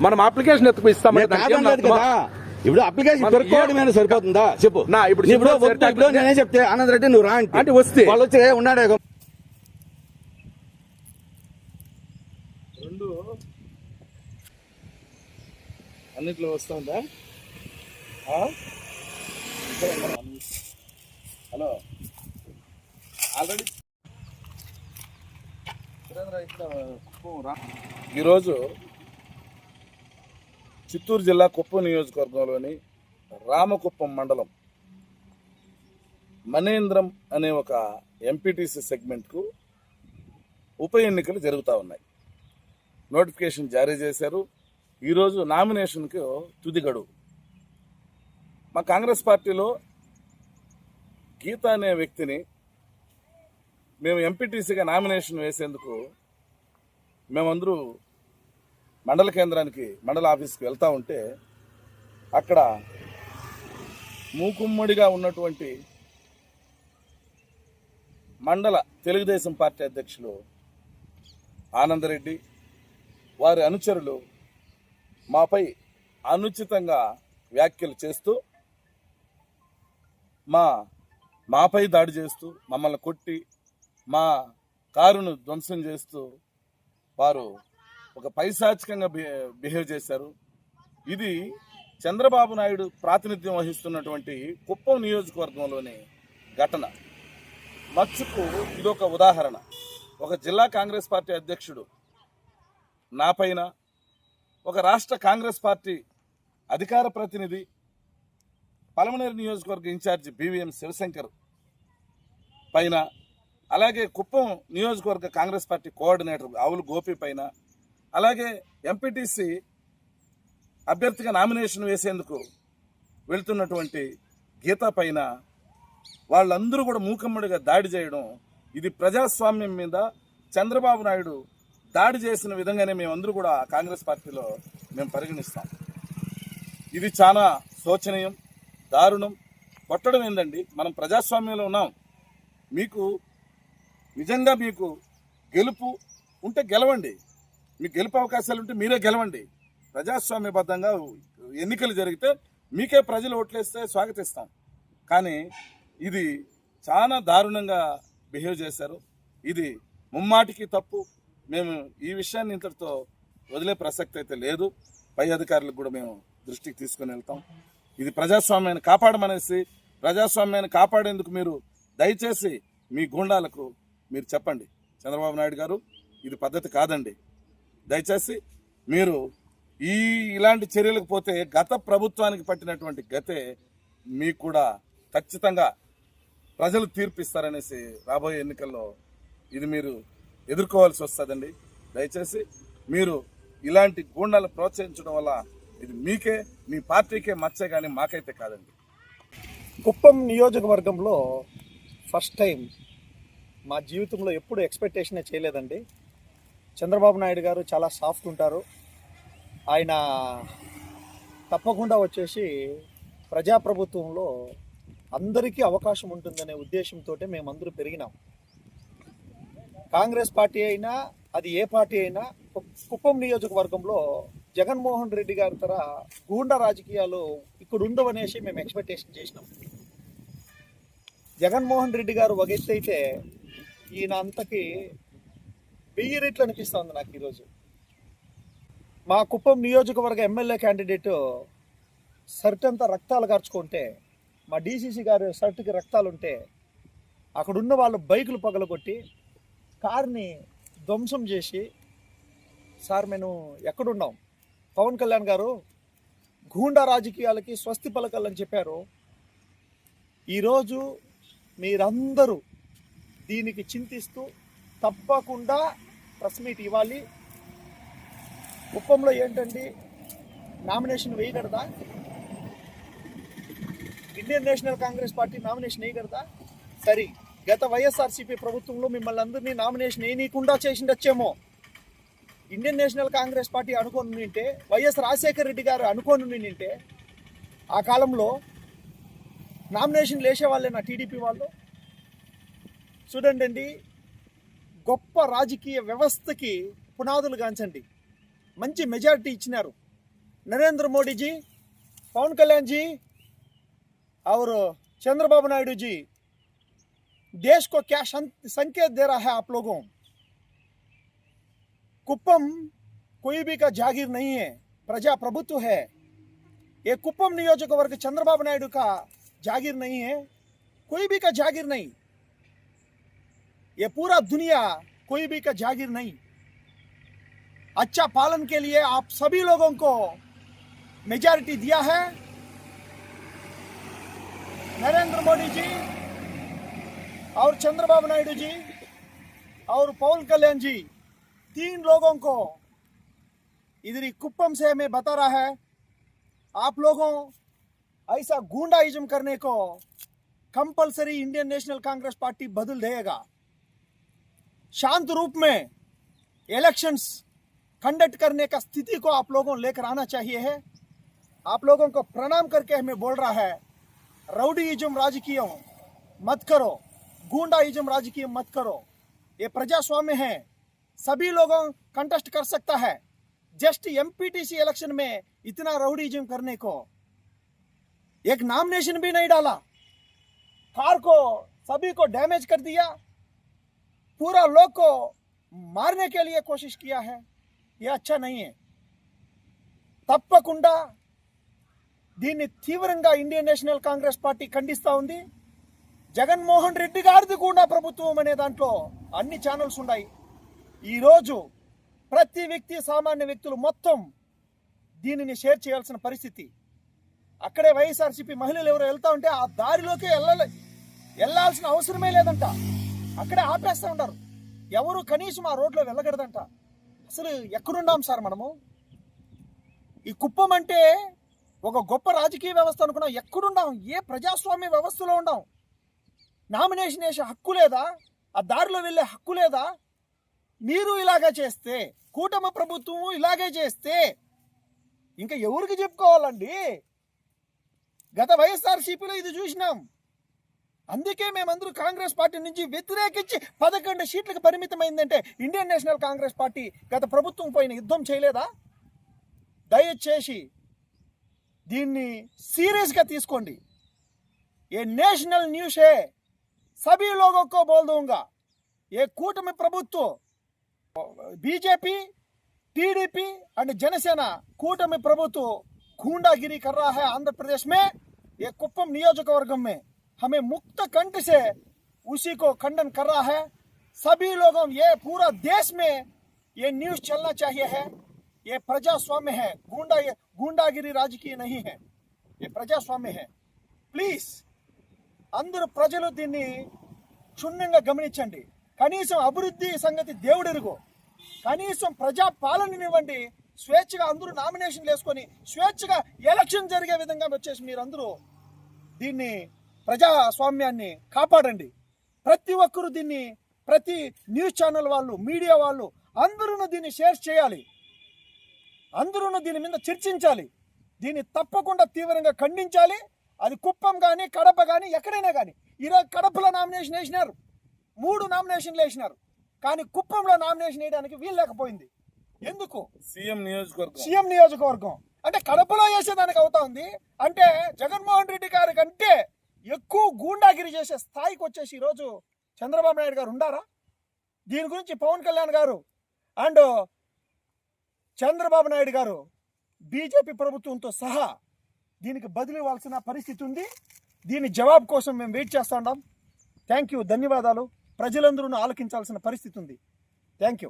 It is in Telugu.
మనం అప్లికేషన్ ఎత్తుకు ఇస్తాం ఇప్పుడు అప్లికేషన్ పెట్టుకోవడమే సరిపోతుందా చెప్పు. ఇప్పుడు నేనే చెప్తే ఆనంద్ రెడ్డి నువ్వు రా అంటే వస్తే వాళ్ళు వచ్చి ఉన్నాడే రెండు అన్నిట్లో వస్తుందా? హలో ఆల్రెడీ ఈరోజు చిత్తూరు జిల్లా కుప్పం నియోజకవర్గంలోని రామకుప్పం మండలం మనేంద్రం అనే ఒక ఎంపీటీసీ సెగ్మెంట్కు ఉప ఎన్నికలు జరుగుతూ ఉన్నాయి. నోటిఫికేషన్ జారీ చేశారు. ఈరోజు నామినేషన్కు తుది గడువు. మా కాంగ్రెస్ పార్టీలో గీత అనే వ్యక్తిని మేము ఎంపీటీసీగా నామినేషన్ వేసేందుకు మేమందరూ మండల కేంద్రానికి మండల ఆఫీస్కి వెళ్తూ ఉంటే అక్కడ మూకుమ్మడిగా ఉన్నటువంటి మండల తెలుగుదేశం పార్టీ అధ్యక్షులు ఆనందరెడ్డి వారి అనుచరులు మాపై అనుచితంగా వ్యాఖ్యలు చేస్తూ మాపై దాడి చేస్తూ మమ్మల్ని కొట్టి మా కారును ధ్వంసం చేస్తూ వారు ఒక పైశాచికంగా బిహేవ్ చేశారు. ఇది చంద్రబాబు నాయుడు ప్రాతినిధ్యం వహిస్తున్నటువంటి కుప్పం నియోజకవర్గంలోని ఘటన. మచ్చుకు ఇదొక ఉదాహరణ. ఒక జిల్లా కాంగ్రెస్ పార్టీ అధ్యక్షుడు నాపైన, ఒక రాష్ట్ర కాంగ్రెస్ పార్టీ అధికార ప్రతినిధి పలమనేరు నియోజకవర్గ ఇన్ఛార్జి బివిఎం శివశంకర్ పైన, అలాగే కుప్పం నియోజకవర్గ కాంగ్రెస్ పార్టీ కోఆర్డినేటర్ ఆవులు గోపి పైన, అలాగే ఎంపీటీసీ అభ్యర్థిగా నామినేషన్ వేసేందుకు వెళ్తున్నటువంటి గీత పైన వాళ్ళందరూ కూడా మూకమ్మడిగా దాడి చేయడం, ఇది ప్రజాస్వామ్యం మీద చంద్రబాబు నాయుడు దాడి చేసిన విధంగానే మేమందరూ కూడా కాంగ్రెస్ పార్టీలో మేము పరిగణిస్తాం. ఇది చాలా శోచనీయం, దారుణం. కొట్టడం ఏందండి? మనం ప్రజాస్వామ్యంలో ఉన్నాం. మీకు నిజంగా మీకు గెలుపు ఉంటే గెలవండి, మీకు గెలుపు అవకాశాలు ఉంటే మీరే గెలవండి. ప్రజాస్వామ్యబద్ధంగా ఎన్నికలు జరిగితే మీకే ప్రజలు ఓట్లేస్తే స్వాగతిస్తాం. కానీ ఇది చాలా దారుణంగా బిహేవ్ చేశారు. ఇది ముమ్మాటికి తప్పు. మేము ఈ విషయాన్ని ఇంతటితో వదిలే ప్రసక్తి అయితే లేదు. పై అధికారులకు కూడా మేము దృష్టికి తీసుకుని వెళ్తాం. ఇది ప్రజాస్వామ్యాన్ని కాపాడమనేసి, ప్రజాస్వామ్యాన్ని కాపాడేందుకు మీరు దయచేసి మీ గూండాలకు మీరు చెప్పండి, చంద్రబాబు నాయుడు గారు ఇది పద్ధతి కాదండి, దయచేసి మీరు ఇలాంటి చర్యలకు పోతే గత ప్రభుత్వానికి పట్టినటువంటి గతే మీకు కూడా ఖచ్చితంగా ప్రజలు తీర్పిస్తారనేసి రాబోయే ఎన్నికల్లో ఇది మీరు ఎదుర్కోవాల్సి వస్తుందండి. దయచేసి మీరు ఇలాంటి గూండాలు ప్రోత్సహించడం వల్ల ఇది మీకే, మీ పార్టీకే మచ్చే కానీ మాకైతే కాదండి. కుప్పం నియోజకవర్గంలో ఫస్ట్ టైం మా జీవితంలో ఎప్పుడు ఎక్స్పెక్టేషనే చేయలేదండి. చంద్రబాబు నాయుడు గారు చాలా సాఫ్ట్ ఉంటారు. ఆయన తప్పకుండా వచ్చేసి ప్రజాప్రభుత్వంలో అందరికీ అవకాశం ఉంటుందనే ఉద్దేశంతో మేమందరూ పెరిగినాం. కాంగ్రెస్ పార్టీ అయినా అది ఏ పార్టీ అయినా కుప్పం నియోజకవర్గంలో జగన్మోహన్ రెడ్డి గారి తర గూండా రాజకీయాలు ఇక్కడ ఉండవనేసి మేము ఎక్స్పెక్టేషన్ చేసినాం. జగన్మోహన్ రెడ్డి గారు ఒక ఎత్తు అయితే ఈయన అంతకి 1000 రెట్లు అనిపిస్తుంది నాకు ఈరోజు. మా కుప్పం నియోజకవర్గ ఎమ్మెల్యే క్యాండిడేట్ షర్ట్ అంతా రక్తాలు కార్చుకుంటే, మా డీసీసీ గారు షర్ట్కి రక్తాలు ఉంటే అక్కడున్న వాళ్ళు బైకులు పగలగొట్టి కార్ని ధ్వంసం చేసి, సార్ మేము ఎక్కడున్నాం, పవన్ కళ్యాణ్ గారు గూండా రాజకీయాలకి స్వస్తి పలకాలని చెప్పారు. ఈరోజు మీరందరూ దీనికి చింతిస్తూ తప్పకుండా ప్రెస్ మీట్ ఇవ్వాలి. కుప్పంలో ఏంటండి నామినేషన్ వేయగలదా? ఇండియన్ నేషనల్ కాంగ్రెస్ పార్టీ నామినేషన్ వేయగలదా? సరే, గత వైఎస్ఆర్సీపీ ప్రభుత్వంలో మిమ్మల్ని అందరినీ నామినేషన్ వేయనీయకుండా చేసిండొచ్చేమో. ఇండియన్ నేషనల్ కాంగ్రెస్ పార్టీ అనుకోని నింటే, వైఎస్ రాజశేఖర రెడ్డి గారు అనుకోని నింటే, ఆ కాలంలో నామినేషన్ వేసే వాళ్ళేనా టీడీపీ వాళ్ళు? చూడండి, గొప్ప రాజకీయ వ్యవస్థకి పునాదులు గాంచండి. మంచి మెజారిటీ ఇచ్చినారు नरेंद्र मोदी जी, पवन कल्याण जी और चंद्रबाबू नायडू जी. देश को क्या संकेत दे रहा है आप लोगों? कुप्पम कोई भी का जागीर नहीं है, प्रजा प्रभुत्व है. ये कुप्पम नियोजकवर्ग चंद्रबाबू नायडू का जागीर नहीं है, कोई भी का जागीर नहीं. ये पूरा दुनिया कोई भी का जागीर नहीं. अच्छा पालन के लिए आप सभी लोगों को मेजॉरिटी दिया है. नरेंद्र मोदी जी और चंद्रबाबू नायडू जी और पवन कल्याण जी, 3 लोगों को इधर कुप्पम से हमें बता रहा है, आप लोगों ऐसा गुंडाइज्म करने को compulsory Indian national Congress party बदल देगा. शांत रूप में इलेक्शंस कंडक्ट करने का स्थिति को आप लोगों लेकर आना चाहिए है. आप लोगों को प्रणाम करके हमें बोल रहा है, राउडीइज्म राजकीय मत करो, गुंडाइज्म राजकीय मत करो. ये प्रजास्वाम्य है, सभी लोगों कंटेस्ट कर सकता है. जस्ट एमपीटीसी इलेक्शन में इतना राउडीइज्म करने को, एक नॉमिनेशन भी नहीं डाला, कार को सभी को डैमेज कर दिया, पूरा लोग को मारने के लिए कोशिश किया है. ये अच्छा नहीं है. తప్పకుండా దీన్ని తీవ్రంగా ఇండియన్ నేషనల్ కాంగ్రెస్ పార్టీ ఖండిస్తూ ఉంది. జగన్మోహన్ రెడ్డి గారిది కూడా ప్రభుత్వం అనే దాంట్లో అన్ని ఛానల్స్ ఉన్నాయి. ఈరోజు ప్రతి వ్యక్తి, సామాన్య వ్యక్తులు మొత్తం దీనిని షేర్ చేయాల్సిన పరిస్థితి. అక్కడే వైఎస్ఆర్సీపీ మహిళలు ఎవరు వెళ్తా ఉంటే ఆ దారిలోకి వెళ్ళాల్సిన అవసరమే లేదంట, అక్కడే ఆపేస్తూ ఉంటారు. ఎవరు కనీసం ఆ రోడ్లో వెళ్ళకూడదంట. అసలు ఎక్కడున్నాం సార్ మనము? ఈ కుప్పం అంటే ఒక గొప్ప రాజకీయ వ్యవస్థ అనుకున్నాం, ఎక్కడున్నాం? ఏ ప్రజాస్వామ్య వ్యవస్థలో ఉన్నాం? నామినేషన్ వేసే హక్కు లేదా? ఆ దారిలో వెళ్ళే హక్కు లేదా? మీరు ఇలాగే చేస్తే, కూటమి ప్రభుత్వం ఇలాగే చేస్తే ఇంకా ఎవరికి చెప్పుకోవాలండి? గత వైఎస్ఆర్సీపీలో ఇది చూసినాం. అందుకే మేమందరూ కాంగ్రెస్ పార్టీ నుంచి వ్యతిరేకించి 11 సీట్లకు పరిమితమైందంటే ఇండియన్ నేషనల్ కాంగ్రెస్ పార్టీ గత ప్రభుత్వం పైన యుద్ధం చేయలేదా? దయచేసి దీన్ని సీరియస్గా తీసుకోండి. ये नेशनल न्यूज़ है, सभी लोगों को बोल दूंगा. ये कूटमी प्रभुत्व बीजेपी, टीडीपी एंड जनसेना कूटमी प्रभुत्व गूंडागिरी कर रहा है आंध्र प्रदेश में. ये कुप्पम नियोजकवर्ग में हमें मुक्त कंठ से उसी को खंडन कर रहा है. सभी लोगों, ये पूरा देश में ये न्यूज़ चलना चाहिए है. ये प्रजास्वाम्य है, गूंडागिरी राजकीय नहीं है, ये प्रजास्वाम्य है. ప్లీజ్ అందరూ ప్రజలు దీన్ని క్షుణ్ణంగా గమనించండి. కనీసం అభివృద్ధి సంగతి దేవుడెరుగు, కనీసం ప్రజా పాలననివ్వండి. స్వేచ్ఛగా అందరూ నామినేషన్లు వేసుకొని స్వేచ్ఛగా ఎలక్షన్ జరిగే విధంగా వచ్చేసి మీరందరూ దీన్ని ప్రజాస్వామ్యాన్ని కాపాడండి. ప్రతి ఒక్కరూ దీన్ని, ప్రతి న్యూస్ ఛానల్ వాళ్ళు, మీడియా వాళ్ళు అందరూ దీన్ని షేర్ చేయాలి. అందరూ దీని మీద చర్చించాలి. దీన్ని తప్పకుండా తీవ్రంగా ఖండించాలి. అది కుప్పం కానీ, కడప కానీ, ఎక్కడైనా కానీ. ఈరోజు కడపలో నామినేషన్ వేసినారు, 3 నామినేషన్లు వేసినారు, కానీ కుప్పంలో నామినేషన్ వేయడానికి వీలు లేకపోయింది. ఎందుకు? సీఎం నియోజకవర్గం అంటే కడపలో వేసేదానికి అవుతా ఉంది. అంటే జగన్మోహన్ రెడ్డి గారి కంటే ఎక్కువ గూండాగిరి చేసే స్థాయికి వచ్చేసి ఈరోజు చంద్రబాబు నాయుడు గారు ఉండారా? దీని గురించి పవన్ కళ్యాణ్ గారు అండ్ చంద్రబాబు నాయుడు గారు బీజేపీ ప్రభుత్వంతో సహా దీనికి బదిలీ ఇవ్వాల్సిన పరిస్థితి ఉంది. దీని జవాబు కోసం మేము వెయిట్ చేస్తూ ఉన్నాం. థ్యాంక్ యూ, ధన్యవాదాలు. ప్రజలందరూ ఆలకించాల్సిన పరిస్థితి ఉంది. Thank you.